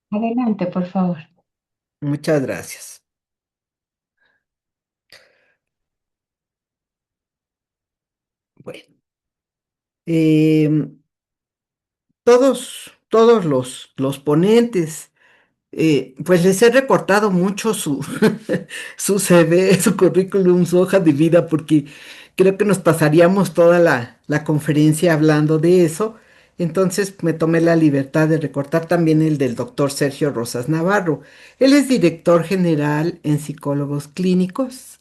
Adelante, por favor. Muchas gracias. Bueno, em, todos los ponentes, pues les he recortado mucho su CV, su currículum, su hoja de vida, porque creo que nos pasaríamos toda la conferencia hablando de eso. Entonces me tomé la libertad de recortar también el del doctor Sergio Rosas Navarro. Él es director general em, en psicólogos clínicos,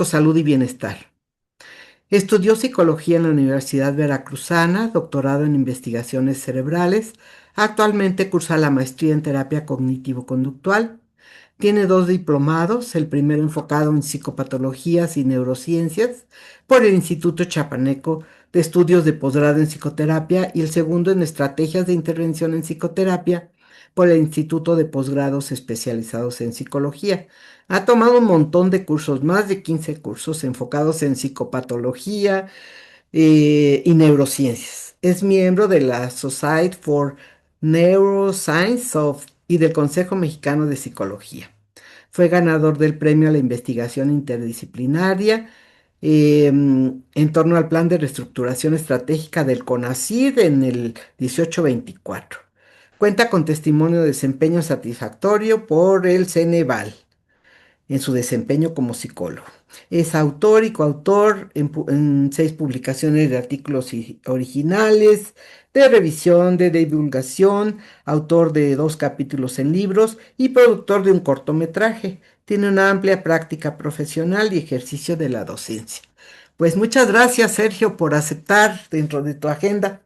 salud y bienestar. Estudió psicología en la Universidad Veracruzana, doctorado en investigaciones cerebrales. Actualmente cursa la maestría en terapia cognitivo-conductual. Tiene dos diplomados, el primero enfocado en psicopatologías y neurociencias por el Instituto Chapaneco de Estudios de Posgrado en Psicoterapia y el segundo en estrategias de intervención en psicoterapia por el Instituto de Posgrados Especializados en Psicología. Ha tomado un montón de cursos, más de 15 cursos enfocados en psicopatología y neurociencias. Es miembro de la Society for Neuroscience y del Consejo Mexicano de Psicología. Fue ganador del premio a la investigación interdisciplinaria en torno al plan de reestructuración estratégica del CONACYT en el 1824. Cuenta con testimonio de desempeño satisfactorio por el Ceneval en su desempeño como psicólogo. Es autor y coautor en 6 publicaciones de artículos originales, de revisión, de divulgación, autor de 2 capítulos en libros y productor de un cortometraje. Tiene una amplia práctica profesional y ejercicio de la docencia. Pues muchas gracias, Sergio, por aceptar dentro de tu agenda.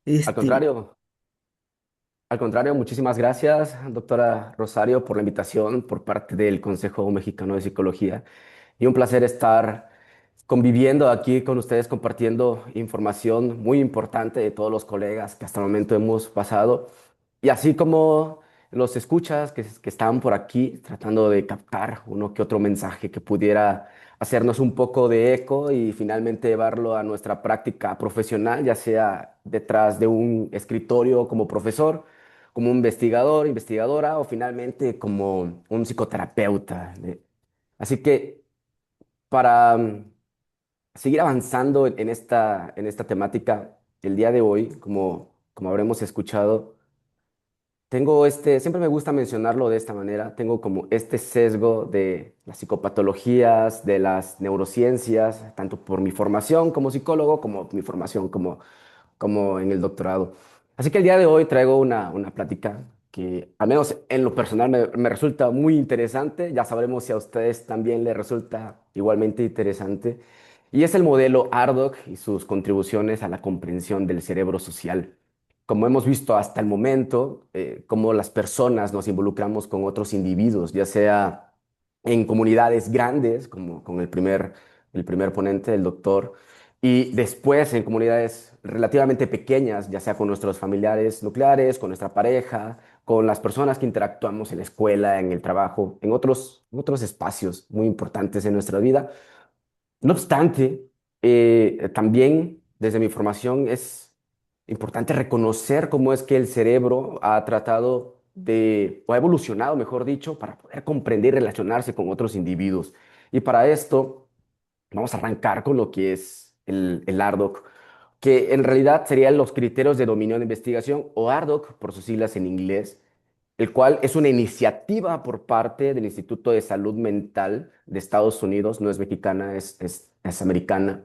Al Este, contrario, al contrario, muchísimas gracias, doctora Rosario, por la invitación por parte del Consejo Mexicano de Psicología. Y un placer estar conviviendo aquí con ustedes, compartiendo información muy importante de todos los colegas que hasta el momento hemos pasado. Y así como los escuchas que están por aquí tratando de captar uno que otro mensaje que pudiera hacernos un poco de eco y finalmente llevarlo a nuestra práctica profesional, ya sea detrás de un escritorio como profesor, como un investigador, investigadora o finalmente como un psicoterapeuta. Así que para seguir avanzando en esta temática, el día de hoy, como habremos escuchado, tengo siempre me gusta mencionarlo de esta manera, tengo como este sesgo de las psicopatologías, de las neurociencias, tanto por mi formación como psicólogo, como mi formación como en el doctorado. Así que el día de hoy traigo una plática que, al menos en lo personal, me resulta muy interesante. Ya sabremos si a ustedes también les resulta igualmente interesante. Y es el modelo Ardog y sus contribuciones a la comprensión del cerebro social. Como hemos visto hasta el momento, cómo las personas nos involucramos con otros individuos, ya sea en comunidades grandes, como con el primer ponente, el doctor, y después en comunidades relativamente pequeñas, ya sea con nuestros familiares nucleares, con nuestra pareja, con las personas que interactuamos en la escuela, en el trabajo, en otros espacios muy importantes en nuestra vida. No obstante, también desde mi formación es importante reconocer cómo es que el cerebro ha tratado o ha evolucionado, mejor dicho, para poder comprender y relacionarse con otros individuos. Y para esto vamos a arrancar con lo que es el ARDOC, que en realidad serían los criterios de dominio de investigación, o ARDOC por sus siglas en inglés, el cual es una iniciativa por parte del Instituto de Salud Mental de Estados Unidos, no es mexicana, es americana,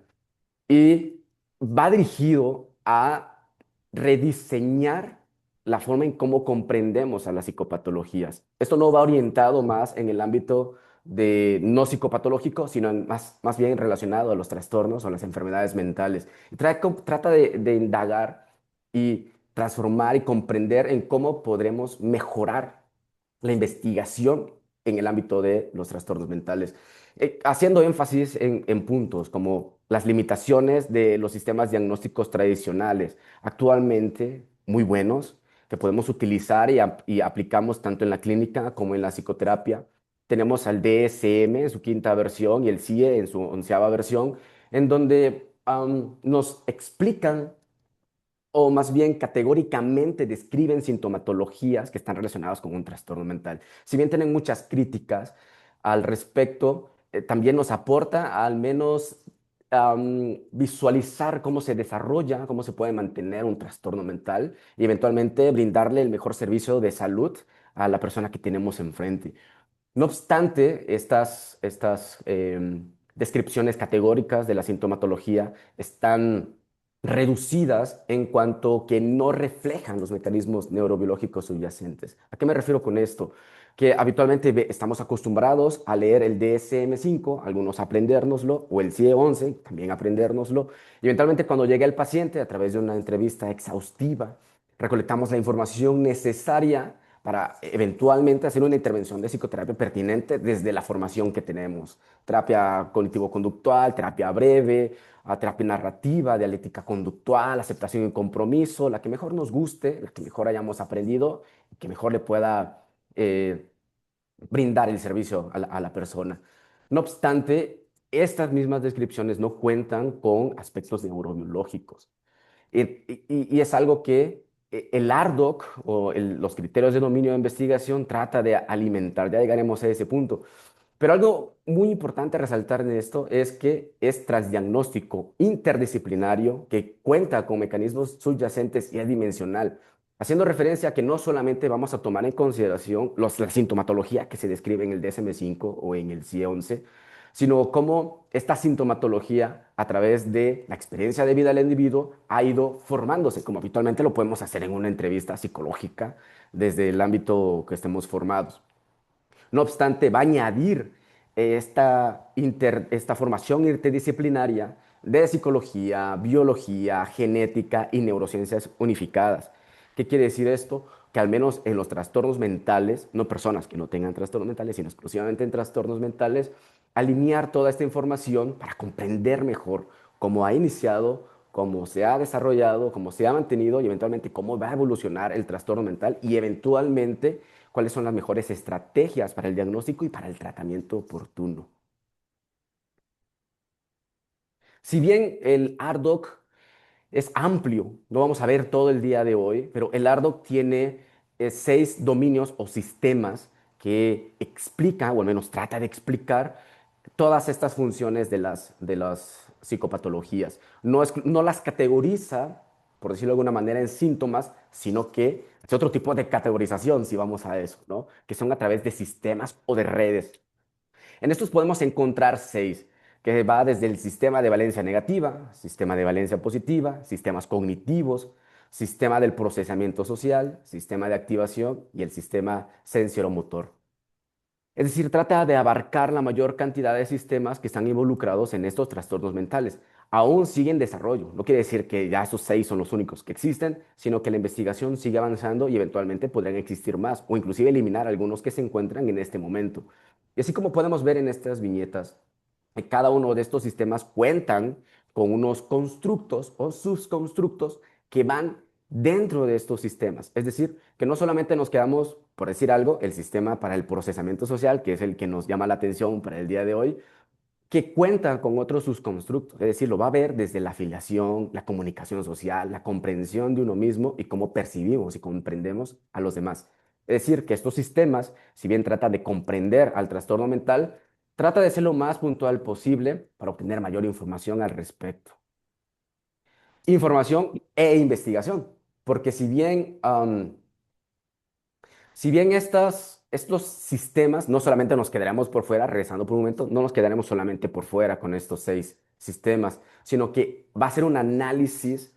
y va dirigido a rediseñar la forma en cómo comprendemos a las psicopatologías. Esto no va orientado más en el ámbito de no psicopatológico, sino más bien relacionado a los trastornos o las enfermedades mentales. Trata de indagar y transformar y comprender en cómo podremos mejorar la investigación en el ámbito de los trastornos mentales, haciendo énfasis en puntos como las limitaciones de los sistemas diagnósticos tradicionales, actualmente muy buenos, que podemos utilizar y aplicamos tanto en la clínica como en la psicoterapia. Tenemos al DSM en su quinta versión y el CIE en su onceava versión, en donde nos explican o más bien categóricamente describen sintomatologías que están relacionadas con un trastorno mental. Si bien tienen muchas críticas al respecto, también nos aporta al menos visualizar cómo se desarrolla, cómo se puede mantener un trastorno mental y eventualmente brindarle el mejor servicio de salud a la persona que tenemos enfrente. No obstante, estas descripciones categóricas de la sintomatología están reducidas en cuanto que no reflejan los mecanismos neurobiológicos subyacentes. ¿A qué me refiero con esto? Que habitualmente estamos acostumbrados a leer el DSM-5, algunos aprendérnoslo, o el CIE-11, también aprendérnoslo, y eventualmente cuando llega el paciente, a través de una entrevista exhaustiva, recolectamos la información necesaria para eventualmente hacer una intervención de psicoterapia pertinente desde la formación que tenemos. Terapia cognitivo-conductual, terapia breve, terapia narrativa, dialéctica conductual, aceptación y compromiso, la que mejor nos guste, la que mejor hayamos aprendido, que mejor le pueda eh, brindar el servicio a la persona. No obstante, estas mismas descripciones no cuentan con aspectos neurobiológicos. Y es algo que el RDoC o los criterios de dominio de investigación trata de alimentar. Ya llegaremos a ese punto. Pero algo muy importante a resaltar en esto es que es transdiagnóstico interdisciplinario que cuenta con mecanismos subyacentes y adimensional, haciendo referencia a que no solamente vamos a tomar en consideración la sintomatología que se describe en el DSM-5 o en el CIE-11, sino cómo esta sintomatología, a través de la experiencia de vida del individuo, ha ido formándose, como habitualmente lo podemos hacer en una entrevista psicológica desde el ámbito que estemos formados. No obstante, va a añadir esta formación interdisciplinaria de psicología, biología, genética y neurociencias unificadas. ¿Qué quiere decir esto? Que al menos en los trastornos mentales, no personas que no tengan trastornos mentales, sino exclusivamente en trastornos mentales, alinear toda esta información para comprender mejor cómo ha iniciado, cómo se ha desarrollado, cómo se ha mantenido y eventualmente cómo va a evolucionar el trastorno mental y eventualmente cuáles son las mejores estrategias para el diagnóstico y para el tratamiento oportuno. Si bien el RDoC es amplio, no vamos a ver todo el día de hoy, pero el RDoC tiene 6 dominios o sistemas que explica, o al menos trata de explicar, todas estas funciones de las psicopatologías. No las categoriza, por decirlo de alguna manera, en síntomas, sino que es otro tipo de categorización, si vamos a eso, ¿no? Que son a través de sistemas o de redes. En estos podemos encontrar 6, que va desde el sistema de valencia negativa, sistema de valencia positiva, sistemas cognitivos, sistema del procesamiento social, sistema de activación y el sistema sensoromotor. Es decir, trata de abarcar la mayor cantidad de sistemas que están involucrados en estos trastornos mentales. Aún sigue en desarrollo. No quiere decir que ya esos 6 son los únicos que existen, sino que la investigación sigue avanzando y eventualmente podrían existir más o inclusive eliminar algunos que se encuentran en este momento. Y así como podemos ver en estas viñetas, cada uno de estos sistemas cuentan con unos constructos o subconstructos que van dentro de estos sistemas. Es decir, que no solamente nos quedamos, por decir algo, el sistema para el procesamiento social, que es el que nos llama la atención para el día de hoy, que cuenta con otros subconstructos. Es decir, lo va a ver desde la afiliación, la comunicación social, la comprensión de uno mismo y cómo percibimos y comprendemos a los demás. Es decir, que estos sistemas, si bien trata de comprender al trastorno mental, trata de ser lo más puntual posible para obtener mayor información al respecto. Información e investigación, porque si bien estos sistemas, no solamente nos quedaremos por fuera, regresando por un momento, no nos quedaremos solamente por fuera con estos 6 sistemas, sino que va a ser un análisis,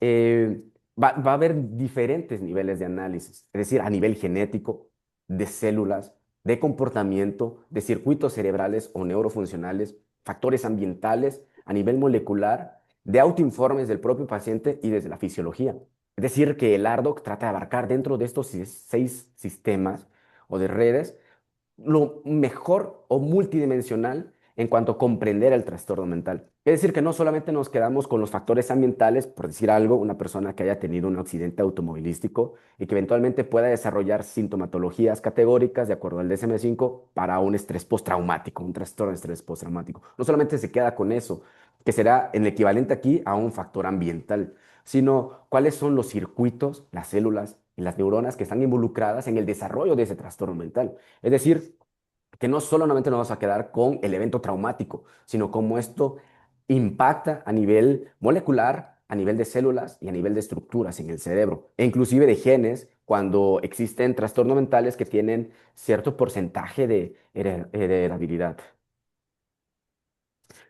va a haber diferentes niveles de análisis, es decir, a nivel genético, de células, de comportamiento, de circuitos cerebrales o neurofuncionales, factores ambientales, a nivel molecular, de autoinformes del propio paciente y desde la fisiología. Es decir, que el RDoC trata de abarcar dentro de estos 6 sistemas o de redes lo mejor o multidimensional en cuanto a comprender el trastorno mental. Es decir, que no solamente nos quedamos con los factores ambientales, por decir algo, una persona que haya tenido un accidente automovilístico y que eventualmente pueda desarrollar sintomatologías categóricas de acuerdo al DSM-5 para un estrés postraumático, un trastorno de estrés postraumático. No solamente se queda con eso, que será el equivalente aquí a un factor ambiental, sino cuáles son los circuitos, las células y las neuronas que están involucradas en el desarrollo de ese trastorno mental. Es decir, que no solamente nos vamos a quedar con el evento traumático, sino cómo esto impacta a nivel molecular, a nivel de células y a nivel de estructuras en el cerebro, e inclusive de genes cuando existen trastornos mentales que tienen cierto porcentaje de heredabilidad.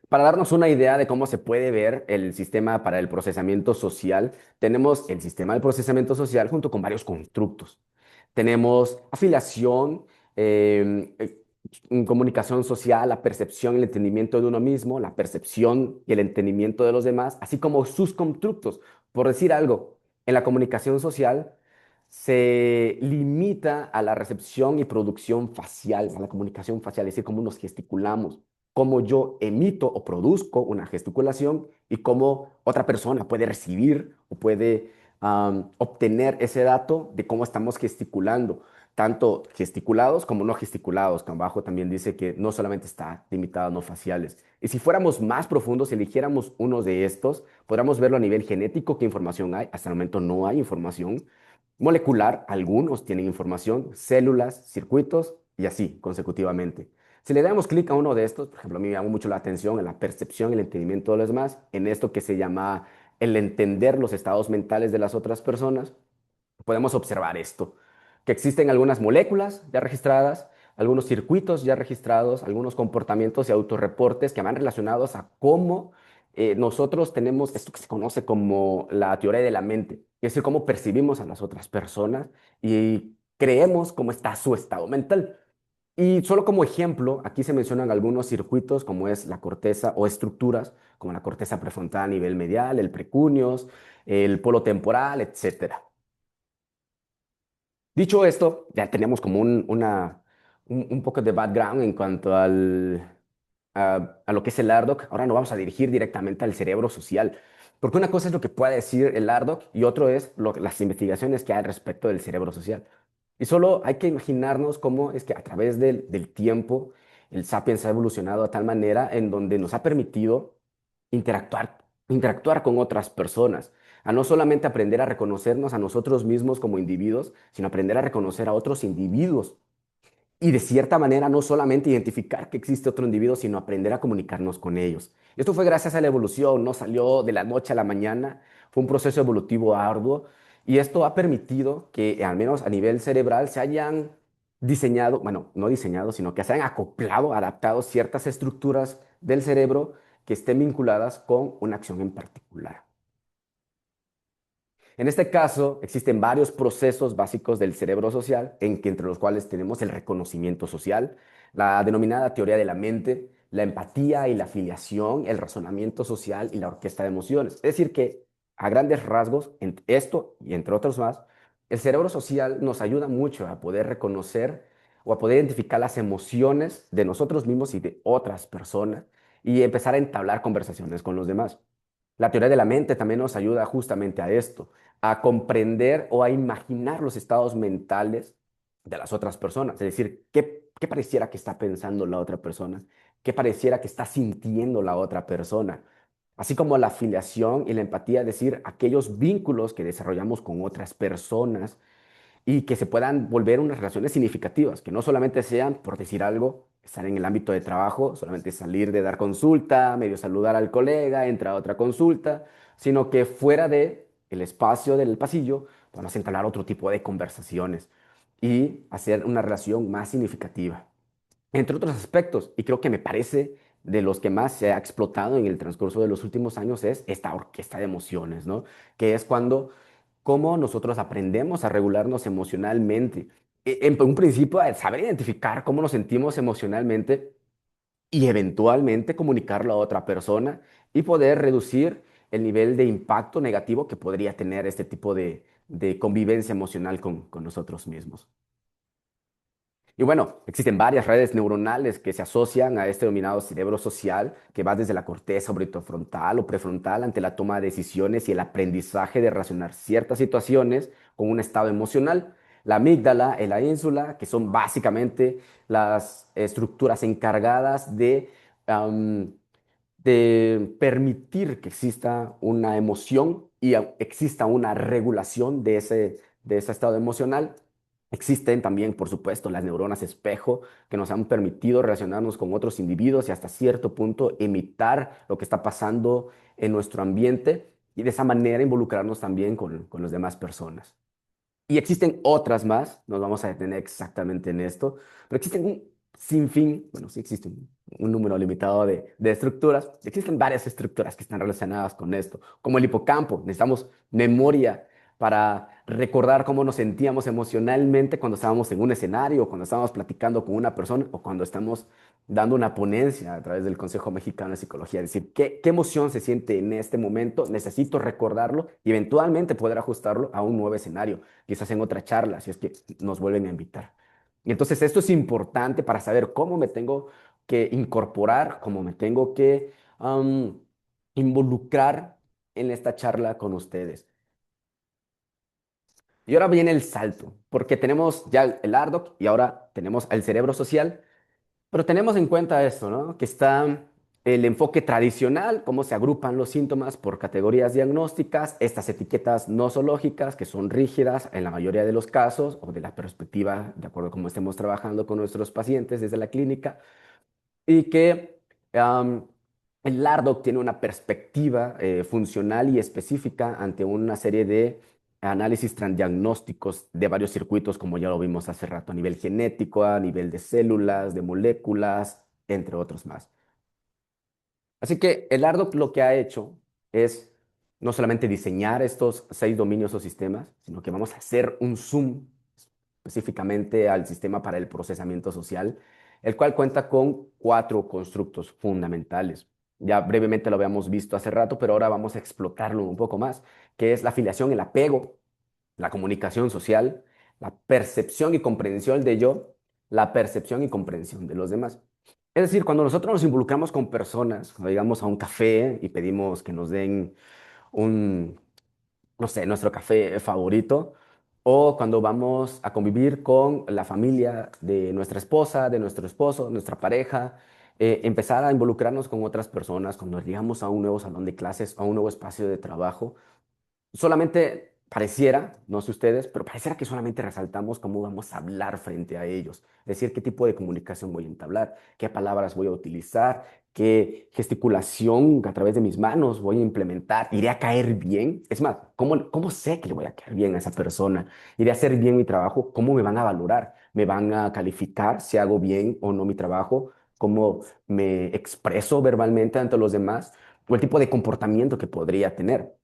Para darnos una idea de cómo se puede ver el sistema para el procesamiento social, tenemos el sistema del procesamiento social junto con varios constructos. Tenemos afiliación, comunicación social, la percepción y el entendimiento de uno mismo, la percepción y el entendimiento de los demás, así como sus constructos. Por decir algo, en la comunicación social se limita a la recepción y producción facial, a la comunicación facial, es decir, cómo nos gesticulamos, cómo yo emito o produzco una gesticulación y cómo otra persona puede recibir o puede obtener ese dato de cómo estamos gesticulando, tanto gesticulados como no gesticulados, que abajo también dice que no solamente está limitado a no faciales. Y si fuéramos más profundos, si eligiéramos uno de estos, podríamos verlo a nivel genético, qué información hay. Hasta el momento no hay información. Molecular, algunos tienen información, células, circuitos y así consecutivamente. Si le damos clic a uno de estos, por ejemplo, a mí me llama mucho la atención en la percepción y el entendimiento de los demás, en esto que se llama el entender los estados mentales de las otras personas, podemos observar esto, que existen algunas moléculas ya registradas, algunos circuitos ya registrados, algunos comportamientos y autorreportes que van relacionados a cómo nosotros tenemos esto que se conoce como la teoría de la mente, es decir, cómo percibimos a las otras personas y creemos cómo está su estado mental. Y solo como ejemplo, aquí se mencionan algunos circuitos como es la corteza o estructuras, como la corteza prefrontal a nivel medial, el precuneus, el polo temporal, etcétera. Dicho esto, ya tenemos como un poco de background en cuanto a lo que es el RDoC. Ahora nos vamos a dirigir directamente al cerebro social, porque una cosa es lo que puede decir el RDoC y otro es las investigaciones que hay al respecto del cerebro social. Y solo hay que imaginarnos cómo es que a través del tiempo el Sapiens ha evolucionado de tal manera en donde nos ha permitido interactuar, interactuar con otras personas, a no solamente aprender a reconocernos a nosotros mismos como individuos, sino aprender a reconocer a otros individuos y de cierta manera no solamente identificar que existe otro individuo, sino aprender a comunicarnos con ellos. Esto fue gracias a la evolución, no salió de la noche a la mañana, fue un proceso evolutivo arduo y esto ha permitido que al menos a nivel cerebral se hayan diseñado, bueno, no diseñado, sino que se hayan acoplado, adaptado ciertas estructuras del cerebro que estén vinculadas con una acción en particular. En este caso, existen varios procesos básicos del cerebro social, entre los cuales tenemos el reconocimiento social, la denominada teoría de la mente, la empatía y la afiliación, el razonamiento social y la orquesta de emociones. Es decir, que a grandes rasgos, esto y entre otros más, el cerebro social nos ayuda mucho a poder reconocer o a poder identificar las emociones de nosotros mismos y de otras personas y empezar a entablar conversaciones con los demás. La teoría de la mente también nos ayuda justamente a esto, a comprender o a imaginar los estados mentales de las otras personas. Es decir, qué pareciera que está pensando la otra persona, qué pareciera que está sintiendo la otra persona. Así como la afiliación y la empatía, es decir, aquellos vínculos que desarrollamos con otras personas y que se puedan volver unas relaciones significativas, que no solamente sean, por decir algo, estar en el ámbito de trabajo, solamente salir de dar consulta, medio saludar al colega, entrar a otra consulta, sino que fuera de el espacio del pasillo podamos entablar otro tipo de conversaciones y hacer una relación más significativa. Entre otros aspectos, y creo que me parece de los que más se ha explotado en el transcurso de los últimos años es esta orquesta de emociones, ¿no? Que es cuando cómo nosotros aprendemos a regularnos emocionalmente. En un principio, el saber identificar cómo nos sentimos emocionalmente y eventualmente comunicarlo a otra persona y poder reducir el nivel de impacto negativo que podría tener este tipo de convivencia emocional con nosotros mismos. Y bueno, existen varias redes neuronales que se asocian a este denominado cerebro social, que va desde la corteza orbitofrontal o prefrontal ante la toma de decisiones y el aprendizaje de relacionar ciertas situaciones con un estado emocional. La amígdala y la ínsula, que son básicamente las estructuras encargadas de permitir que exista una emoción y exista una regulación de ese estado emocional, existen también, por supuesto, las neuronas espejo que nos han permitido relacionarnos con otros individuos y hasta cierto punto imitar lo que está pasando en nuestro ambiente y de esa manera involucrarnos también con las demás personas. Y existen otras más, nos vamos a detener exactamente en esto, pero existen un sinfín, bueno, sí existe un número limitado de estructuras, existen varias estructuras que están relacionadas con esto, como el hipocampo, necesitamos memoria para recordar cómo nos sentíamos emocionalmente cuando estábamos en un escenario, cuando estábamos platicando con una persona o cuando estamos dando una ponencia a través del Consejo Mexicano de Psicología. Es decir, ¿qué emoción se siente en este momento? Necesito recordarlo y eventualmente poder ajustarlo a un nuevo escenario, quizás en otra charla, si es que nos vuelven a invitar. Y entonces esto es importante para saber cómo me tengo que incorporar, cómo me tengo que involucrar en esta charla con ustedes. Y ahora viene el salto, porque tenemos ya el ARDOC y ahora tenemos el cerebro social. Pero tenemos en cuenta esto, ¿no? Que está el enfoque tradicional, cómo se agrupan los síntomas por categorías diagnósticas, estas etiquetas nosológicas que son rígidas en la mayoría de los casos o de la perspectiva, de acuerdo a cómo estemos trabajando con nuestros pacientes desde la clínica, y que el LARDOC tiene una perspectiva funcional y específica ante una serie de análisis transdiagnósticos de varios circuitos, como ya lo vimos hace rato, a nivel genético, a nivel de células, de moléculas, entre otros más. Así que el ARDOC lo que ha hecho es no solamente diseñar estos 6 dominios o sistemas, sino que vamos a hacer un zoom específicamente al sistema para el procesamiento social, el cual cuenta con 4 constructos fundamentales. Ya brevemente lo habíamos visto hace rato, pero ahora vamos a explotarlo un poco más, que es la afiliación, el apego, la comunicación social, la percepción y comprensión de yo, la percepción y comprensión de los demás. Es decir, cuando nosotros nos involucramos con personas, cuando llegamos a un café y pedimos que nos den un, no sé, nuestro café favorito, o cuando vamos a convivir con la familia de nuestra esposa, de nuestro esposo, nuestra pareja, empezar a involucrarnos con otras personas, cuando llegamos a un nuevo salón de clases, a un nuevo espacio de trabajo, solamente pareciera, no sé ustedes, pero pareciera que solamente resaltamos cómo vamos a hablar frente a ellos. Es decir, qué tipo de comunicación voy a entablar, qué palabras voy a utilizar, qué gesticulación a través de mis manos voy a implementar. ¿Iré a caer bien? Es más, ¿cómo sé que le voy a caer bien a esa persona? ¿Iré a hacer bien mi trabajo? ¿Cómo me van a valorar? ¿Me van a calificar si hago bien o no mi trabajo? ¿Cómo me expreso verbalmente ante los demás? ¿O el tipo de comportamiento que podría tener?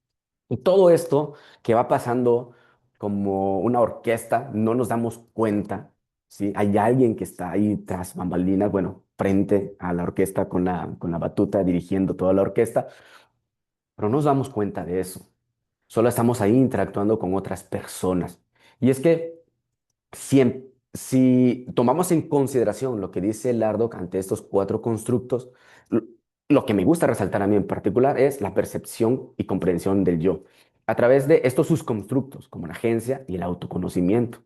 Y todo esto que va pasando como una orquesta, no nos damos cuenta, ¿sí? Hay alguien que está ahí tras bambalinas, bueno, frente a la orquesta con la batuta dirigiendo toda la orquesta, pero no nos damos cuenta de eso. Solo estamos ahí interactuando con otras personas. Y es que si tomamos en consideración lo que dice Lardog ante estos 4 constructos, l- lo que me gusta resaltar a mí en particular es la percepción y comprensión del yo, a través de estos subconstructos, como la agencia y el autoconocimiento,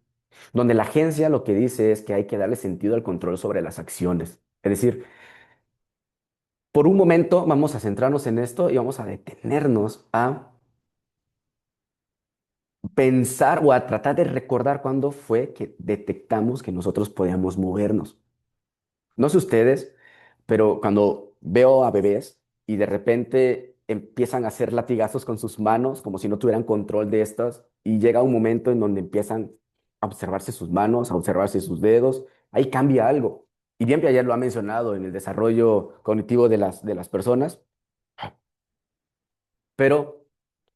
donde la agencia lo que dice es que hay que darle sentido al control sobre las acciones. Es decir, por un momento vamos a centrarnos en esto y vamos a detenernos a pensar o a tratar de recordar cuándo fue que detectamos que nosotros podíamos movernos. No sé ustedes, pero cuando veo a bebés y de repente empiezan a hacer latigazos con sus manos como si no tuvieran control de estas y llega un momento en donde empiezan a observarse sus manos, a observarse sus dedos, ahí cambia algo. Y bien ayer lo ha mencionado en el desarrollo cognitivo de las personas, pero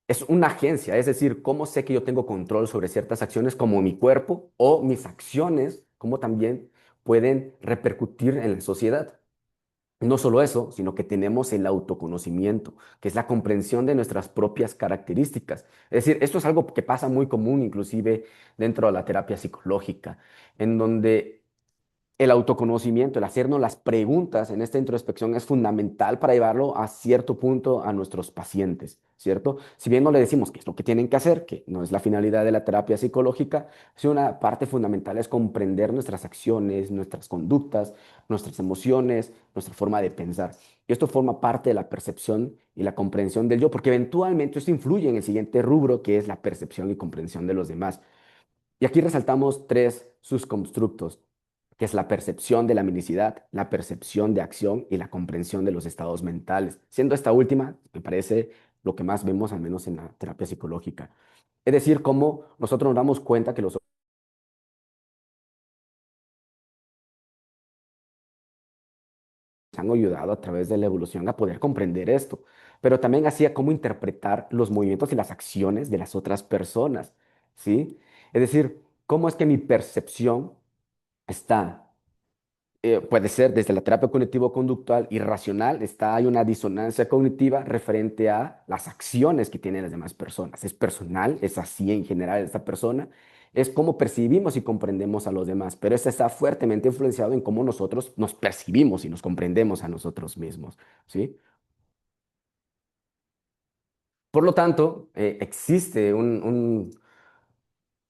es una agencia, es decir, cómo sé que yo tengo control sobre ciertas acciones como mi cuerpo o mis acciones, cómo también pueden repercutir en la sociedad. No solo eso, sino que tenemos el autoconocimiento, que es la comprensión de nuestras propias características. Es decir, esto es algo que pasa muy común inclusive dentro de la terapia psicológica, en donde el autoconocimiento, el hacernos las preguntas en esta introspección es fundamental para llevarlo a cierto punto a nuestros pacientes, ¿cierto? Si bien no le decimos qué es lo que tienen que hacer, que no es la finalidad de la terapia psicológica, sí una parte fundamental es comprender nuestras acciones, nuestras conductas, nuestras emociones, nuestra forma de pensar. Y esto forma parte de la percepción y la comprensión del yo, porque eventualmente esto influye en el siguiente rubro, que es la percepción y comprensión de los demás. Y aquí resaltamos tres subconstructos, que es la percepción de la minicidad, la percepción de acción y la comprensión de los estados mentales, siendo esta última, me parece, lo que más vemos, al menos en la terapia psicológica. Es decir, cómo nosotros nos damos cuenta que los han ayudado a través de la evolución a poder comprender esto, pero también hacía cómo interpretar los movimientos y las acciones de las otras personas, ¿sí? Es decir, cómo es que mi percepción está puede ser desde la terapia cognitivo-conductual y racional, hay una disonancia cognitiva referente a las acciones que tienen las demás personas. Es personal, es así en general esta persona, es cómo percibimos y comprendemos a los demás, pero esto está fuertemente influenciado en cómo nosotros nos percibimos y nos comprendemos a nosotros mismos, ¿sí? Por lo tanto, existe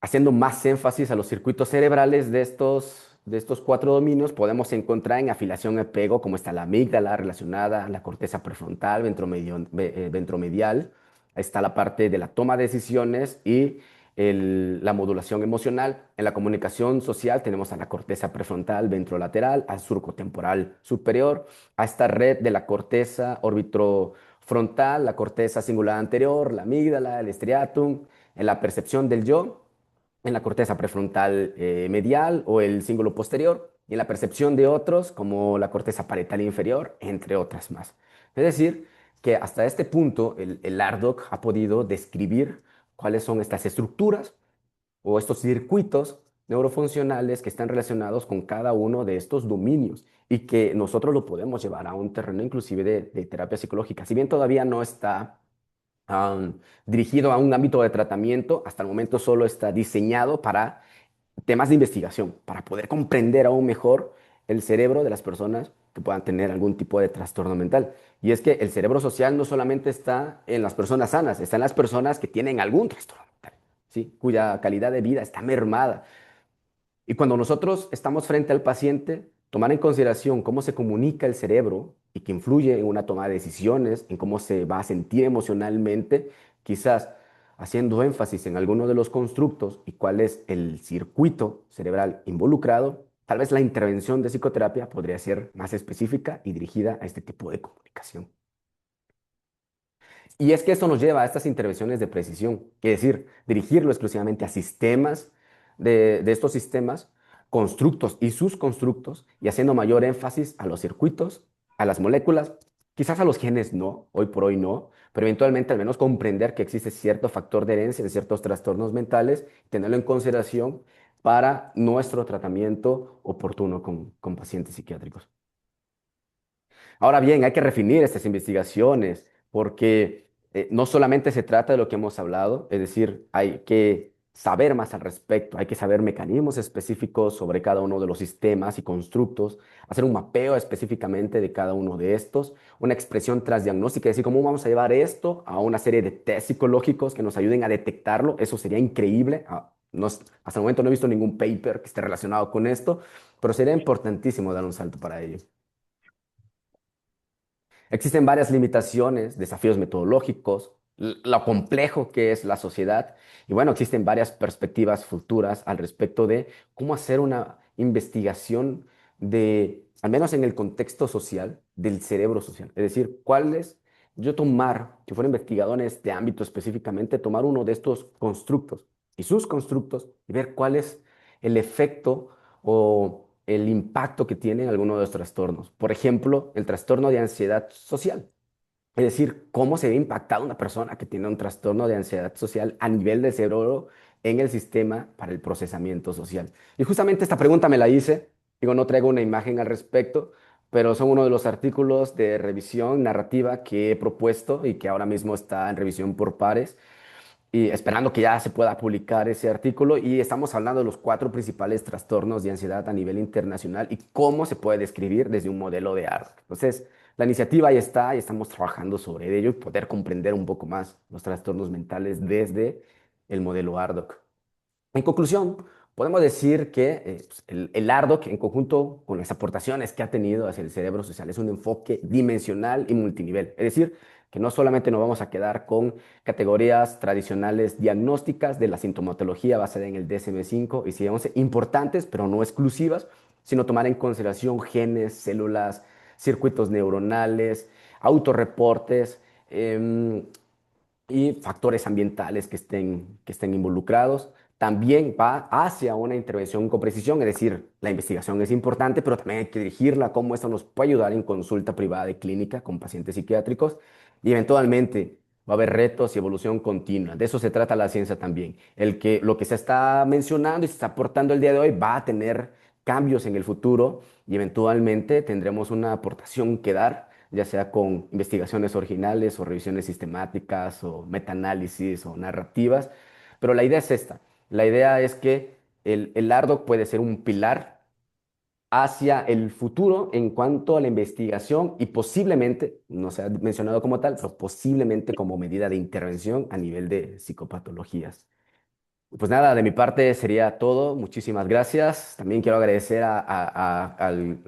haciendo más énfasis a los circuitos cerebrales de estos cuatro dominios, podemos encontrar en afiliación-apego, como está la amígdala relacionada a la corteza prefrontal, ventromedial. Ahí está la parte de la toma de decisiones y la modulación emocional. En la comunicación social tenemos a la corteza prefrontal, ventrolateral, al surco temporal superior, a esta red de la corteza frontal, la corteza cingulada anterior, la amígdala, el striatum, en la percepción del yo en la corteza prefrontal medial o el cíngulo posterior y en la percepción de otros como la corteza parietal inferior, entre otras más. Es decir, que hasta este punto el ARDOC ha podido describir cuáles son estas estructuras o estos circuitos neurofuncionales que están relacionados con cada uno de estos dominios y que nosotros lo podemos llevar a un terreno inclusive de terapia psicológica. Si bien todavía no está dirigido a un ámbito de tratamiento, hasta el momento solo está diseñado para temas de investigación, para poder comprender aún mejor el cerebro de las personas que puedan tener algún tipo de trastorno mental. Y es que el cerebro social no solamente está en las personas sanas, está en las personas que tienen algún trastorno mental, ¿sí? Cuya calidad de vida está mermada. Y cuando nosotros estamos frente al paciente, tomar en consideración cómo se comunica el cerebro y que influye en una toma de decisiones, en cómo se va a sentir emocionalmente, quizás haciendo énfasis en alguno de los constructos y cuál es el circuito cerebral involucrado, tal vez la intervención de psicoterapia podría ser más específica y dirigida a este tipo de comunicación. Y es que esto nos lleva a estas intervenciones de precisión, es decir, dirigirlo exclusivamente a sistemas de estos sistemas, constructos y sus constructos, y haciendo mayor énfasis a los circuitos, a las moléculas, quizás a los genes no, hoy por hoy no, pero eventualmente al menos comprender que existe cierto factor de herencia de ciertos trastornos mentales, tenerlo en consideración para nuestro tratamiento oportuno con pacientes psiquiátricos. Ahora bien, hay que refinir estas investigaciones porque no solamente se trata de lo que hemos hablado, es decir, hay que saber más al respecto, hay que saber mecanismos específicos sobre cada uno de los sistemas y constructos, hacer un mapeo específicamente de cada uno de estos, una expresión transdiagnóstica, es decir, cómo vamos a llevar esto a una serie de test psicológicos que nos ayuden a detectarlo, eso sería increíble. Hasta el momento no he visto ningún paper que esté relacionado con esto, pero sería importantísimo dar un salto para ello. Existen varias limitaciones, desafíos metodológicos, lo complejo que es la sociedad y bueno, existen varias perspectivas futuras al respecto de cómo hacer una investigación al menos en el contexto social, del cerebro social. Es decir, yo tomar, si fuera investigador en este ámbito específicamente, tomar uno de estos constructos y sus constructos y ver cuál es el efecto o el impacto que tienen algunos de los trastornos. Por ejemplo, el trastorno de ansiedad social. Es decir, cómo se ve impactada una persona que tiene un trastorno de ansiedad social a nivel del cerebro en el sistema para el procesamiento social. Y justamente esta pregunta me la hice, digo, no traigo una imagen al respecto, pero son uno de los artículos de revisión narrativa que he propuesto y que ahora mismo está en revisión por pares y esperando que ya se pueda publicar ese artículo. Y estamos hablando de los cuatro principales trastornos de ansiedad a nivel internacional y cómo se puede describir desde un modelo de ARDOC. Entonces, la iniciativa ahí está y estamos trabajando sobre ello y poder comprender un poco más los trastornos mentales desde el modelo ARDOC. En conclusión, podemos decir que pues, el ARDOC, en conjunto con las aportaciones que ha tenido hacia el cerebro social, es un enfoque dimensional y multinivel. Es decir, que no solamente nos vamos a quedar con categorías tradicionales diagnósticas de la sintomatología basada en el DSM-5 y CIE-11, importantes, pero no exclusivas, sino tomar en consideración genes, células, circuitos neuronales, autorreportes, y factores ambientales que estén involucrados. También va hacia una intervención con precisión, es decir, la investigación es importante, pero también hay que dirigirla, cómo esto nos puede ayudar en consulta privada y clínica con pacientes psiquiátricos. Y eventualmente va a haber retos y evolución continua. De eso se trata la ciencia también. Lo que se está mencionando y se está aportando el día de hoy va a tener cambios en el futuro y eventualmente tendremos una aportación que dar, ya sea con investigaciones originales o revisiones sistemáticas o metaanálisis o narrativas. Pero la idea es esta. La idea es que el ARDOC puede ser un pilar hacia el futuro en cuanto a la investigación y posiblemente, no se ha mencionado como tal, pero posiblemente como medida de intervención a nivel de psicopatologías. Pues nada, de mi parte sería todo. Muchísimas gracias. También quiero agradecer al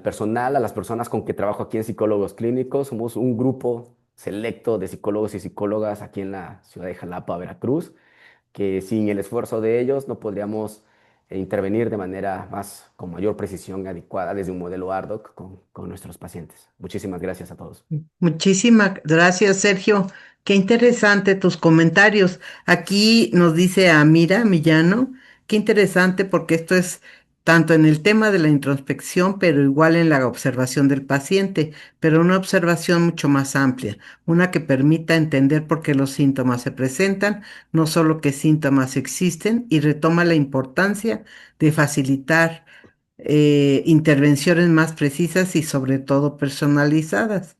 personal, a las personas con que trabajo aquí en Psicólogos Clínicos. Somos un grupo selecto de psicólogos y psicólogas aquí en la ciudad de Jalapa, Veracruz, que sin el esfuerzo de ellos no podríamos intervenir de manera con mayor precisión y adecuada desde un modelo ARDOC con nuestros pacientes. Muchísimas gracias a todos. Muchísimas gracias, Sergio. Qué interesante tus comentarios. Aquí nos dice Amira Millano, qué interesante porque esto es tanto en el tema de la introspección, pero igual en la observación del paciente, pero una observación mucho más amplia, una que permita entender por qué los síntomas se presentan, no solo qué síntomas existen, y retoma la importancia de facilitar intervenciones más precisas y sobre todo personalizadas.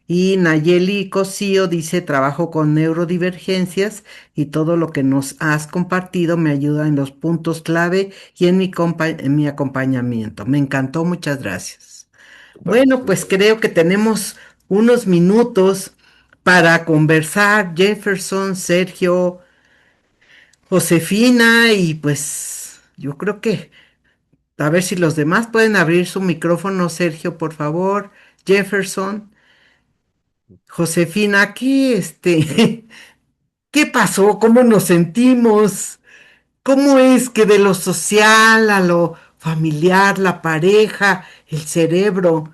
Y Nayeli Cosío dice, trabajo con neurodivergencias y todo lo que nos has compartido me ayuda en los puntos clave y en mi acompañamiento. Me encantó, muchas gracias. Súper, Bueno, pues súper. creo que tenemos unos minutos para conversar, Jefferson, Sergio, Josefina, y pues yo creo que a ver si los demás pueden abrir su micrófono, Sergio, por favor, Jefferson. Josefina, ¿qué pasó? ¿Cómo nos sentimos? ¿Cómo es que de lo social a lo familiar, la pareja, el cerebro,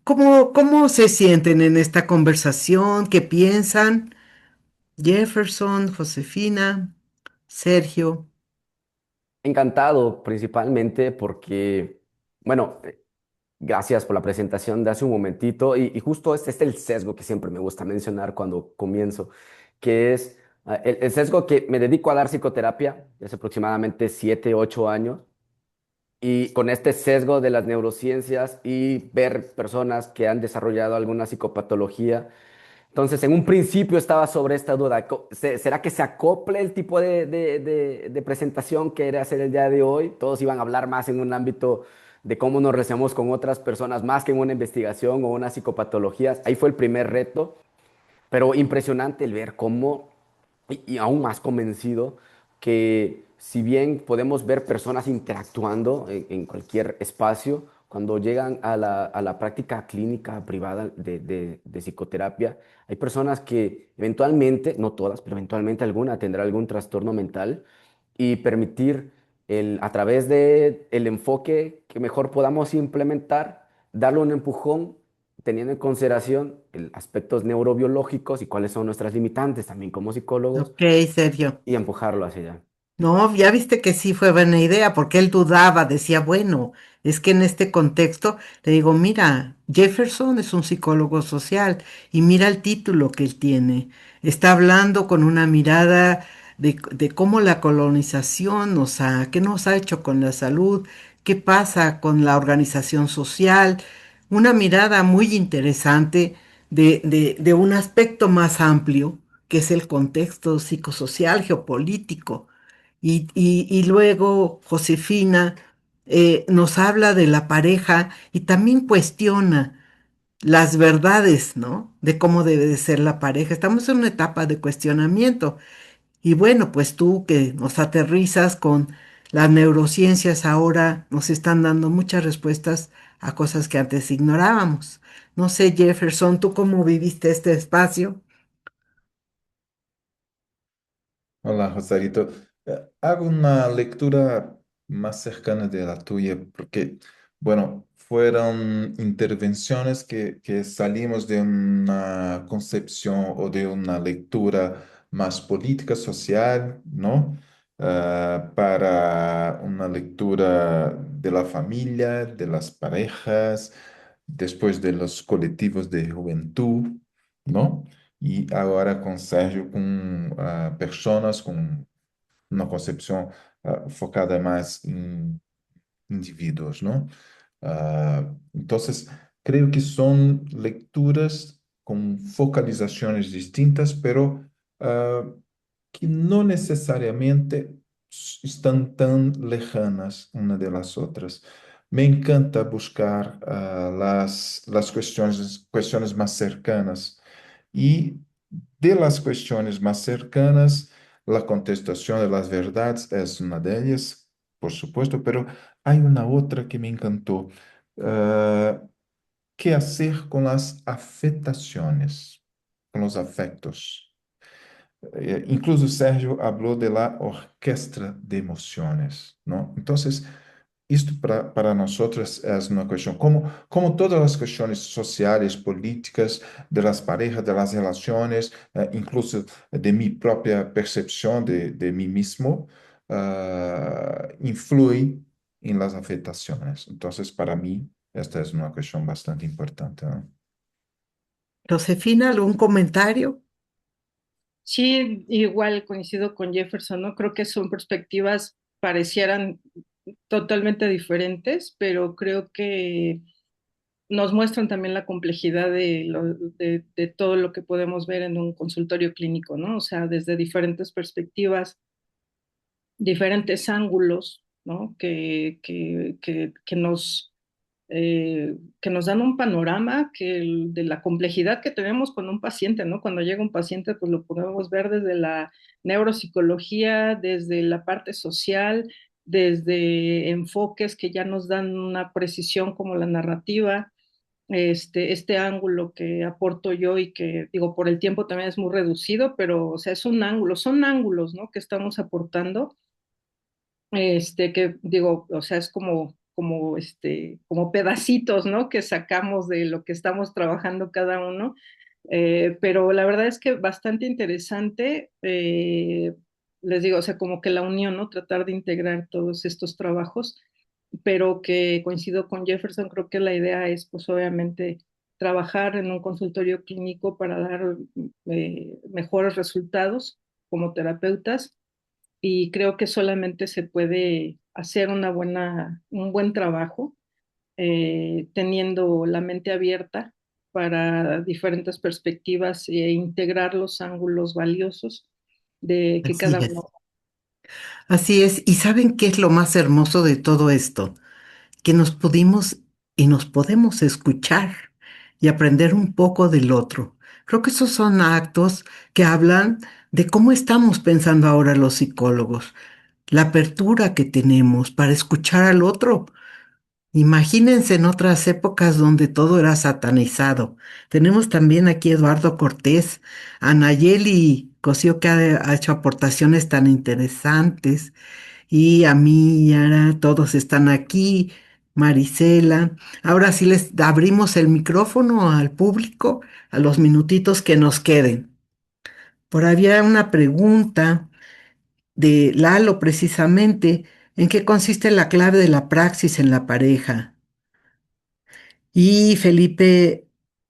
cómo se sienten en esta conversación? ¿Qué piensan? Jefferson, Josefina, Sergio. Encantado, principalmente porque, bueno, gracias por la presentación de hace un momentito y justo este es el sesgo que siempre me gusta mencionar cuando comienzo, que es el sesgo que me dedico a dar psicoterapia desde aproximadamente 7, 8 años y con este sesgo de las neurociencias y ver personas que han desarrollado alguna psicopatología. Entonces, en un principio estaba sobre esta duda. ¿Será que se acople el tipo de presentación que era hacer el día de hoy? Todos iban a hablar más en un ámbito de cómo nos relacionamos con otras personas, más que en una investigación o una psicopatología. Ahí fue el primer reto, pero impresionante el ver cómo, y aún más convencido, que si bien podemos ver personas interactuando en cualquier espacio, cuando llegan a la práctica clínica privada de psicoterapia, hay personas que eventualmente, no todas, pero eventualmente alguna tendrá algún trastorno mental y permitir a través de el enfoque que mejor podamos implementar, darle un empujón teniendo en consideración aspectos neurobiológicos y cuáles son nuestras limitantes también como psicólogos Ok, Sergio. y empujarlo hacia allá. No, ya viste que sí fue buena idea, porque él dudaba, decía, bueno, es que en este contexto le digo, mira, Jefferson es un psicólogo social y mira el título que él tiene. Está hablando con una mirada de cómo la colonización qué nos ha hecho con la salud, qué pasa con la organización social, una mirada muy interesante de un aspecto más amplio que es el contexto psicosocial, geopolítico. Y luego Josefina nos habla de la pareja y también cuestiona las verdades, ¿no? De cómo debe de ser la pareja. Estamos en una etapa de cuestionamiento. Y bueno, pues tú que nos aterrizas con las neurociencias ahora nos están dando muchas respuestas a cosas que antes ignorábamos. No sé, Jefferson, ¿tú cómo viviste este espacio? Hola, Rosarito. Hago una lectura más cercana de la tuya porque, bueno, fueron intervenciones que salimos de una concepción o de una lectura más política, social, ¿no? Para una lectura de la familia, de las parejas, después de los colectivos de juventud, ¿no? Y ahora con Sérgio, con personas com uma concepção focada mais em indivíduos, não? Então, creio que são leituras com focalizações distintas, pero que não necessariamente estão tão lejanas uma das outras. Me encanta buscar las questões mais cercanas y de las cuestiones más cercanas, la contestación de las verdades es una de ellas, por supuesto, pero hay una otra que me encantó. Ah, ¿Qué hacer con las afectaciones, con los afectos? Incluso Sérgio habló de la orquesta de emociones, ¿no? Entonces, isto para nosotros es una cuestión, como todas las cuestiones sociales, políticas, de las parejas, de las relaciones, incluso de mi propia percepción de mí mismo, influye en las afectaciones. Entonces, para mí, esta es una cuestión bastante importante, ¿no? Josefina, ¿algún comentario? Sí, igual coincido con Jefferson, ¿no? Creo que son perspectivas parecieran totalmente diferentes, pero creo que nos muestran también la complejidad de todo lo que podemos ver en un consultorio clínico, ¿no? O sea, desde diferentes perspectivas, diferentes ángulos, ¿no? Que nos dan un panorama de la complejidad que tenemos con un paciente, ¿no? Cuando llega un paciente, pues lo podemos ver desde la neuropsicología, desde la parte social, desde enfoques que ya nos dan una precisión como la narrativa, este ángulo que aporto yo y que digo, por el tiempo también es muy reducido, pero o sea, es un ángulo, son ángulos, ¿no? Que estamos aportando que digo, o sea, es como pedacitos, ¿no? Que sacamos de lo que estamos trabajando cada uno. Pero la verdad es que bastante interesante, les digo, o sea, como que la unión, ¿no? Tratar de integrar todos estos trabajos, pero que coincido con Jefferson, creo que la idea es, pues obviamente, trabajar en un consultorio clínico para dar mejores resultados como terapeutas y creo que solamente se puede hacer un buen trabajo teniendo la mente abierta para diferentes perspectivas e integrar los ángulos valiosos de que Así cada es. uno. Así es. ¿Y saben qué es lo más hermoso de todo esto? Que nos pudimos y nos podemos escuchar y aprender un poco del otro. Creo que esos son actos que hablan de cómo estamos pensando ahora los psicólogos, la apertura que tenemos para escuchar al otro. Imagínense en otras épocas donde todo era satanizado. Tenemos también aquí Eduardo Cortés, a Nayeli Cosío que ha hecho aportaciones tan interesantes y a mí, Yara, todos están aquí, Marisela. Ahora sí les abrimos el micrófono al público a los minutitos que nos queden. Por ahí había una pregunta de Lalo precisamente, ¿en qué consiste la clave de la praxis en la pareja? Y Felipe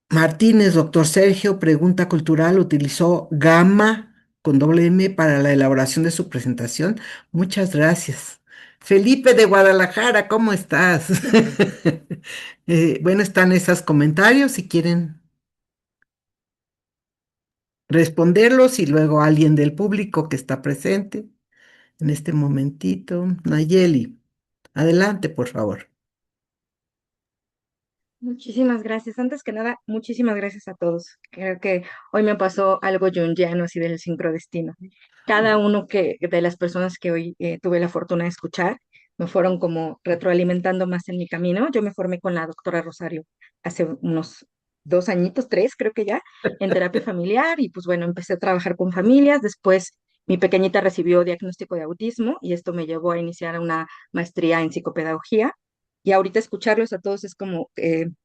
Martínez, doctor Sergio, pregunta cultural, utilizó gamma con doble M para la elaboración de su presentación. Muchas gracias. Felipe de Guadalajara, ¿cómo estás? Bueno, están esos comentarios si quieren. responderlos y luego alguien del público que está presente en este momentito. Nayeli, adelante, por favor. Muchísimas gracias. Antes que nada, muchísimas gracias a todos. Creo que hoy me pasó algo junguiano así del sincrodestino. Cada uno de las personas que hoy tuve la fortuna de escuchar me fueron como retroalimentando más en mi camino. Yo me formé con la doctora Rosario hace unos 2 añitos, 3 creo que ya, en terapia familiar y pues bueno, empecé a trabajar con familias. Después mi pequeñita recibió diagnóstico de autismo y esto me llevó a iniciar una maestría en psicopedagogía. Y ahorita escucharlos a todos es como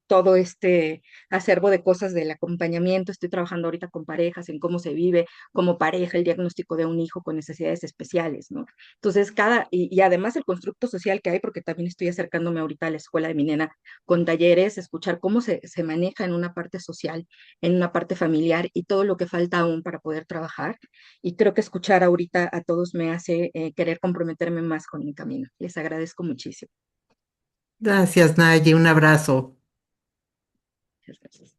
todo este acervo de cosas del acompañamiento. Estoy trabajando ahorita con parejas en cómo se vive como pareja el diagnóstico de un hijo con necesidades especiales, ¿no? Entonces, y además el constructo social que hay, porque también estoy acercándome ahorita a la escuela de mi nena con talleres, escuchar cómo se maneja en una parte social, en una parte familiar y todo lo que falta aún para poder trabajar. Y creo que escuchar ahorita a todos me hace querer comprometerme más con mi camino. Les agradezco muchísimo. Gracias, Naye, un abrazo. Muchas gracias.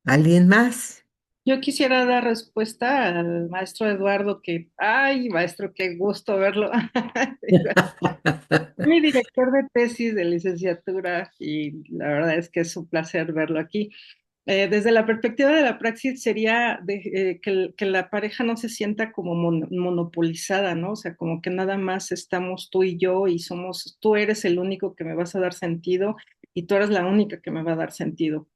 ¿Alguien más? Yo quisiera dar respuesta al maestro Eduardo, que, ay, maestro, qué gusto verlo. Mi director de tesis de licenciatura y la verdad es que es un placer verlo aquí. Desde la perspectiva de la praxis sería que la pareja no se sienta como monopolizada, ¿no? O sea, como que nada más estamos tú y yo y tú eres el único que me vas a dar sentido y tú eres la única que me va a dar sentido.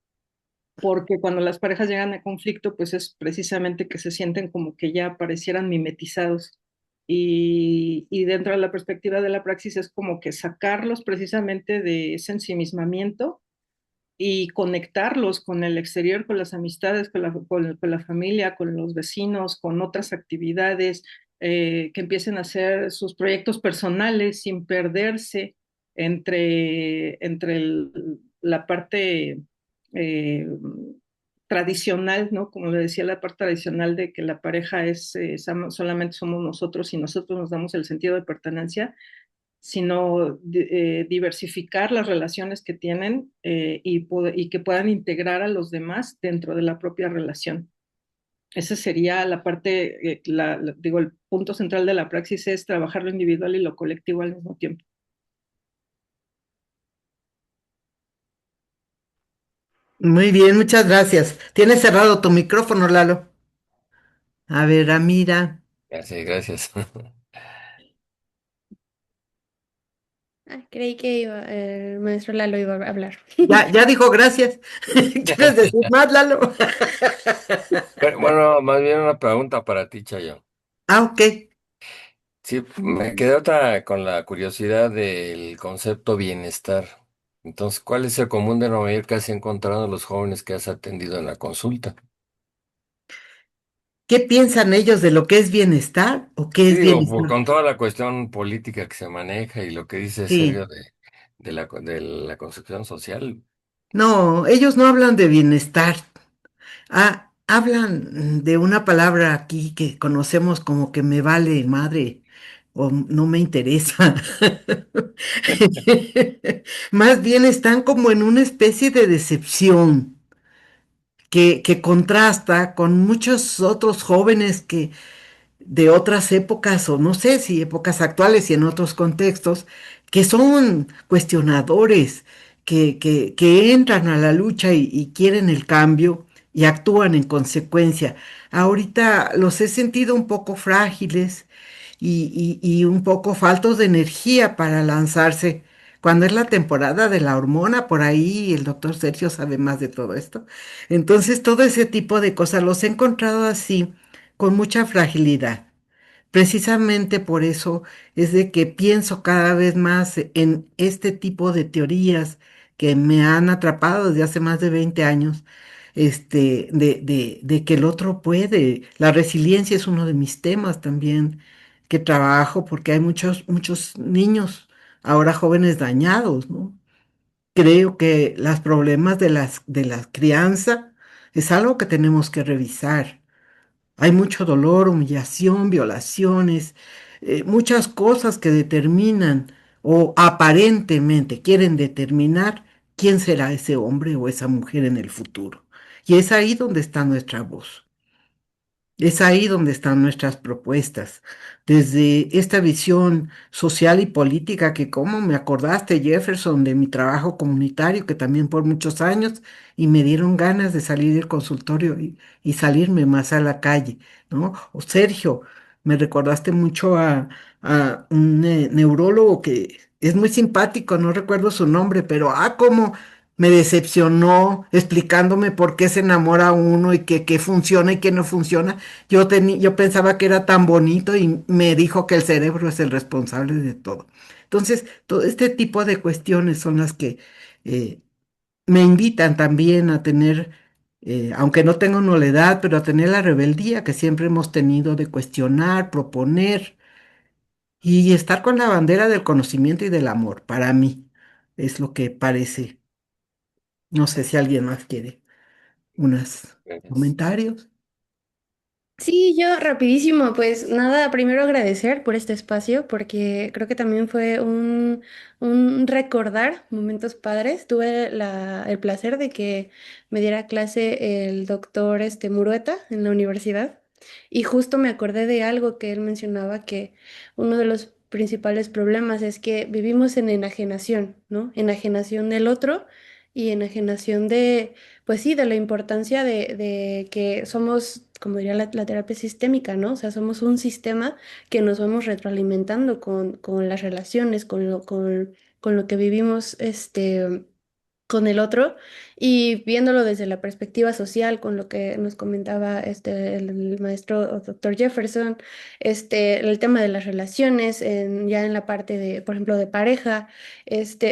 Porque cuando las parejas llegan a conflicto, pues es precisamente que se sienten como que ya parecieran mimetizados. Y dentro de la perspectiva de la praxis es como que sacarlos precisamente de ese ensimismamiento y conectarlos con el exterior, con las amistades, con la familia, con los vecinos, con otras actividades, que empiecen a hacer sus proyectos personales sin perderse la parte eh, tradicional, ¿no? Como le decía, la parte tradicional de que la pareja solamente somos nosotros y nosotros nos damos el sentido de pertenencia, sino diversificar las relaciones que tienen y que puedan integrar a los demás dentro de la propia relación. Esa sería la parte, digo, el punto central de la praxis es trabajar lo individual y lo colectivo al mismo tiempo. Muy bien, muchas gracias. Tienes cerrado tu micrófono, Lalo. A ver, Amira. Gracias, gracias. Ah, creí que el maestro Lalo iba a hablar. Ya dijo gracias. ¿Quieres decir más, Lalo? Bueno, más bien una pregunta para ti, Chayo. Ok. Sí, me quedé otra con la curiosidad del concepto bienestar. Entonces, ¿cuál es el común denominador que has encontrado en los jóvenes que has atendido en la consulta? ¿Qué piensan ellos de lo que es bienestar o qué Sí, es digo, bienestar? con toda la cuestión política que se maneja y lo que dice Sergio Sí. de la concepción social. No, ellos no hablan de bienestar. Ah, hablan de una palabra aquí que conocemos como que me vale madre o no me interesa. Más bien están como en una especie de decepción que contrasta con muchos otros jóvenes que de otras épocas, o no sé si épocas actuales y en otros contextos, que son cuestionadores, que entran a la lucha y quieren el cambio y actúan en consecuencia. Ahorita los he sentido un poco frágiles y un poco faltos de energía para lanzarse. Cuando es la temporada de la hormona, por ahí el doctor Sergio sabe más de todo esto. Entonces, todo ese tipo de cosas los he encontrado así, con mucha fragilidad. Precisamente por eso es de que pienso cada vez más en este tipo de teorías que me han atrapado desde hace más de 20 años, de que el otro puede. La resiliencia es uno de mis temas también que trabajo porque hay muchos niños, ahora jóvenes dañados, ¿no? Creo que los problemas de la crianza es algo que tenemos que revisar. Hay mucho dolor, humillación, violaciones, muchas cosas que determinan o aparentemente quieren determinar quién será ese hombre o esa mujer en el futuro. Y es ahí donde está nuestra voz. Es ahí donde están nuestras propuestas, desde esta visión social y política que, como me acordaste, Jefferson, de mi trabajo comunitario, que también por muchos años, y me dieron ganas de salir del consultorio y salirme más a la calle, ¿no? O Sergio, me recordaste mucho a un neurólogo que es muy simpático, no recuerdo su nombre, pero cómo me decepcionó explicándome por qué se enamora uno y qué funciona y qué no funciona. Yo pensaba que era tan bonito y me dijo que el cerebro es el responsable de todo. Entonces, todo este tipo de cuestiones son las que eh, me invitan también a tener, aunque no tengo una edad, pero a tener la rebeldía que siempre hemos tenido de cuestionar, proponer y estar con la bandera del conocimiento y del amor. Para mí es lo que parece. No sé si alguien más quiere unos Gracias. comentarios. Sí, yo rapidísimo, pues nada, primero agradecer por este espacio, porque creo que también fue un recordar momentos padres. Tuve el placer de que me diera clase el doctor Murueta en la universidad y justo me acordé de algo que él mencionaba, que uno de los principales problemas es que vivimos en enajenación, ¿no? Enajenación del otro y enajenación de pues sí, de la importancia de que somos, como diría la terapia sistémica, ¿no? O sea, somos un sistema que nos vamos retroalimentando con las relaciones, con lo que vivimos, con el otro y viéndolo desde la perspectiva social, con lo que nos comentaba el maestro o doctor Jefferson, el tema de las relaciones, ya en la parte de, por ejemplo, de pareja,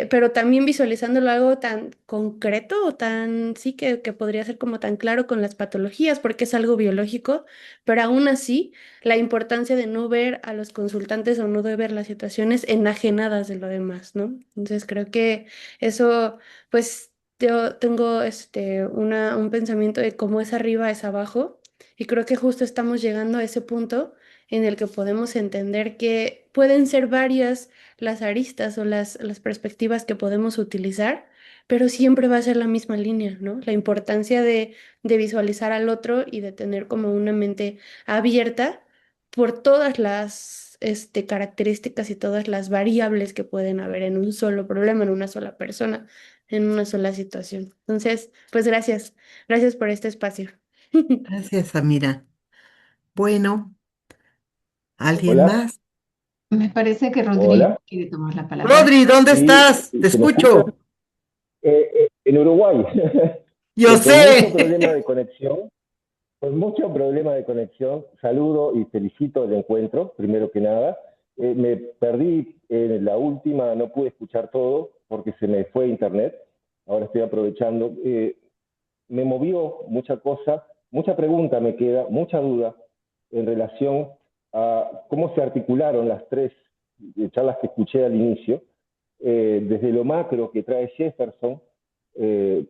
pero también visualizándolo algo tan concreto o tan, sí, que podría ser como tan claro con las patologías, porque es algo biológico, pero aún así, la importancia de no ver a los consultantes o no de ver las situaciones enajenadas de lo demás, ¿no? Entonces creo que eso pues yo tengo un pensamiento de cómo es arriba es abajo y creo que justo estamos llegando a ese punto en el que podemos entender que pueden ser varias las aristas o las perspectivas que podemos utilizar, pero siempre va a ser la misma línea, ¿no? La importancia de visualizar al otro y de tener como una mente abierta por todas las características y todas las variables que pueden haber en un solo problema, en una sola persona, en una sola situación. Entonces, pues gracias, gracias por este espacio. Gracias, Amira. Bueno, ¿alguien Hola, más? Me parece que Rodrigo hola. quiere tomar la palabra. Rodri, ¿dónde Sí, estás? Te ¿se me escucha? escucho. En Uruguay, Yo con mucho sé. problema de conexión, con mucho problema de conexión, saludo y felicito el encuentro, primero que nada. Me perdí en la última, no pude escuchar todo porque se me fue internet. Ahora estoy aprovechando. Me movió mucha cosa, mucha pregunta me queda, mucha duda en relación a cómo se articularon las tres charlas que escuché al inicio, desde lo macro que trae Jefferson,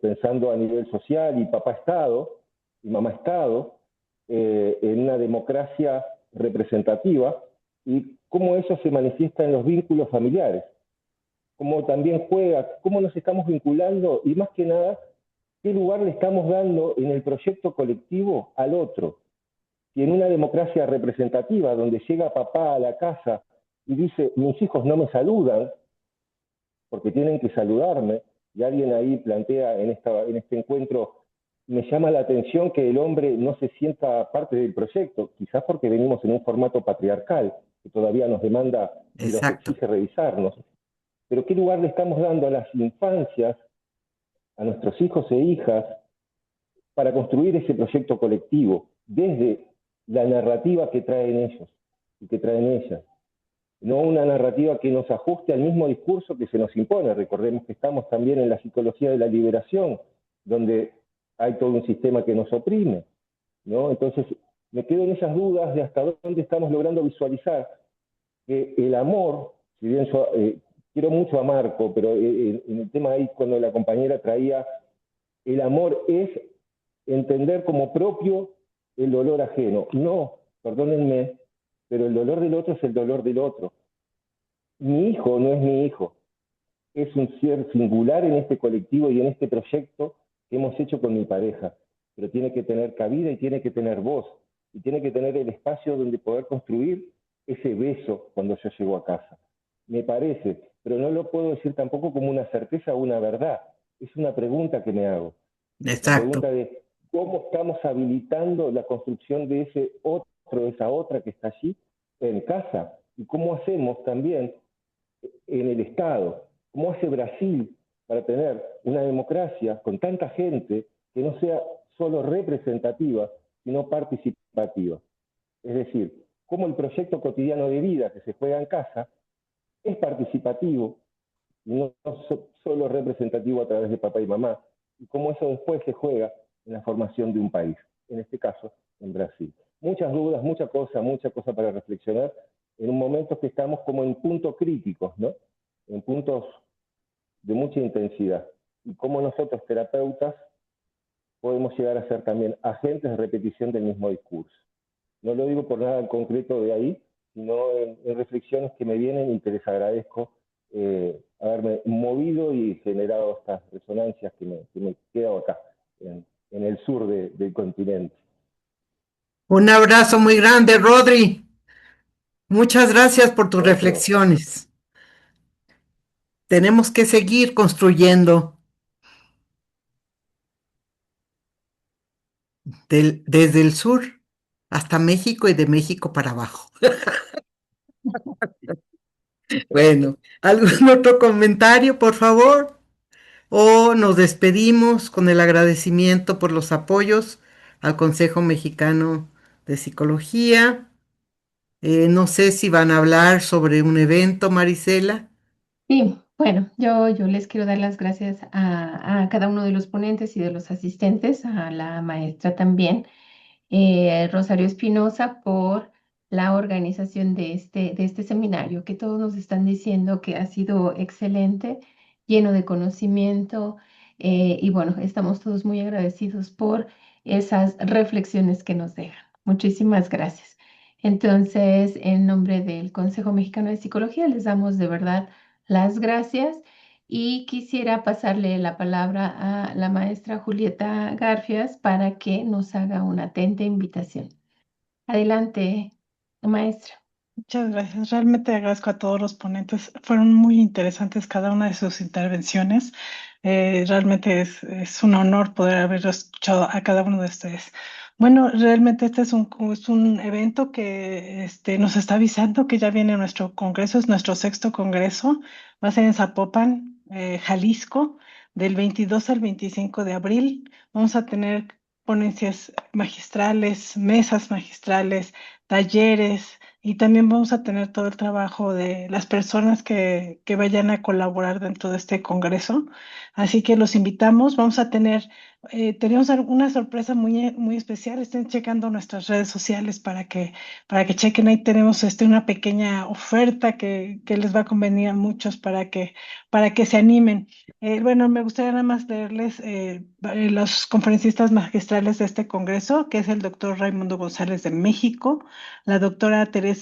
pensando a nivel social y papá Estado y mamá Estado, en una democracia representativa y cómo eso se manifiesta en los vínculos familiares, cómo también juega, cómo nos estamos vinculando y más que nada, qué lugar le estamos dando en el proyecto colectivo al otro. Y en una democracia representativa donde llega papá a la casa y dice, mis hijos no me saludan porque tienen que saludarme, y alguien ahí plantea en este encuentro, me llama la atención que el hombre no se sienta parte del proyecto, quizás porque venimos en un formato patriarcal, que todavía nos demanda y nos Exacto. exige revisarnos. Pero ¿qué lugar le estamos dando a las infancias, a nuestros hijos e hijas, para construir ese proyecto colectivo desde la narrativa que traen ellos y que traen ellas? No una narrativa que nos ajuste al mismo discurso que se nos impone. Recordemos que estamos también en la psicología de la liberación, donde hay todo un sistema que nos oprime, ¿no? Entonces, me quedo en esas dudas de hasta dónde estamos logrando visualizar que el amor, si bien yo quiero mucho a Marco, pero en el tema ahí cuando la compañera traía, el amor es entender como propio el dolor ajeno. No, perdónenme, pero el dolor del otro es el dolor del otro. Mi hijo no es mi hijo, es un ser singular en este colectivo y en este proyecto que hemos hecho con mi pareja. pero tiene que tener cabida y tiene que tener voz, y tiene que tener el espacio donde poder construir ese beso cuando yo llego a casa. Me parece, pero no lo puedo decir tampoco como una certeza o una verdad. Es una pregunta que me hago. La Exacto. pregunta de cómo estamos habilitando la construcción de ese otro, esa otra que está allí en casa, y cómo hacemos también en el Estado, cómo hace Brasil para tener una democracia con tanta gente que no sea solo representativa, sino participativa. Es decir, cómo el proyecto cotidiano de vida que se juega en casa es participativo y no solo representativo a través de papá y mamá, y cómo eso después se juega en la formación de un país, en este caso en Brasil. Muchas dudas, mucha cosa para reflexionar en un momento que estamos como en puntos críticos, ¿no? En puntos de mucha intensidad. Y cómo nosotros, terapeutas, podemos llegar a ser también agentes de repetición del mismo discurso. No lo digo por nada en concreto de ahí, sino en reflexiones que me vienen y que les agradezco haberme movido y generado estas resonancias que me quedo acá, en el sur del continente. Un abrazo muy grande, Rodri. Muchas gracias por tus Otro, reflexiones. Tenemos que seguir construyendo desde el sur hasta México y de México para abajo. Bueno, ¿algún otro comentario, por favor? O nos despedimos con el agradecimiento por los apoyos al Consejo Mexicano de Psicología. No sé si van a hablar sobre un evento, Marisela. Sí, bueno, yo les quiero dar las gracias a cada uno de los ponentes y de los asistentes, a la maestra también, Rosario Espinosa, por la organización de este seminario, que todos nos están diciendo que ha sido excelente, lleno de conocimiento, y bueno, estamos todos muy agradecidos por esas reflexiones que nos dejan. Muchísimas gracias. Entonces, en nombre del Consejo Mexicano de Psicología, les damos de verdad las gracias y quisiera pasarle la palabra a la maestra Julieta Garfias para que nos haga una atenta invitación. Adelante, maestra. Muchas gracias. Realmente agradezco a todos los ponentes. Fueron muy interesantes cada una de sus intervenciones. Realmente es un honor poder haber escuchado a cada uno de ustedes. Bueno, realmente este es un evento que nos está avisando que ya viene nuestro congreso, es nuestro sexto congreso. Va a ser en Zapopan, Jalisco, del 22 al 25 de abril. Vamos a tener ponencias magistrales, mesas magistrales, talleres, y también vamos a tener todo el trabajo de las personas que vayan a colaborar dentro de este congreso. Así que los invitamos. Vamos a tenemos una sorpresa muy especial. Estén checando nuestras redes sociales para que chequen. Ahí tenemos una pequeña oferta que les va a convenir a muchos para que se animen. Bueno, me gustaría nada más leerles los conferencistas magistrales de este congreso, que es el doctor Raimundo González de México, la doctora Teresa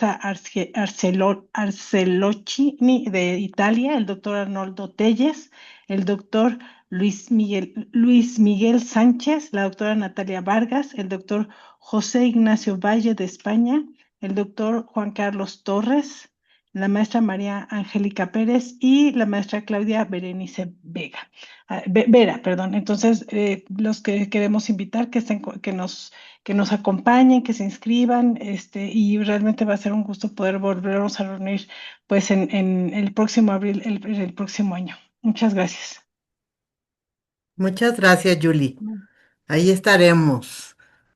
Arcelocchi de Italia, el doctor Arnoldo Telles, el doctor Luis Miguel Sánchez, la doctora Natalia Vargas, el doctor José Ignacio Valle de España, el doctor Juan Carlos Torres, la maestra María Angélica Pérez y la maestra Claudia Berenice Vera, perdón. Entonces, los que queremos invitar que nos acompañen, que se inscriban, y realmente va a ser un gusto poder volvernos a reunir pues en el próximo abril, el próximo año. Muchas gracias. Muchas gracias, Julie. Ahí estaremos.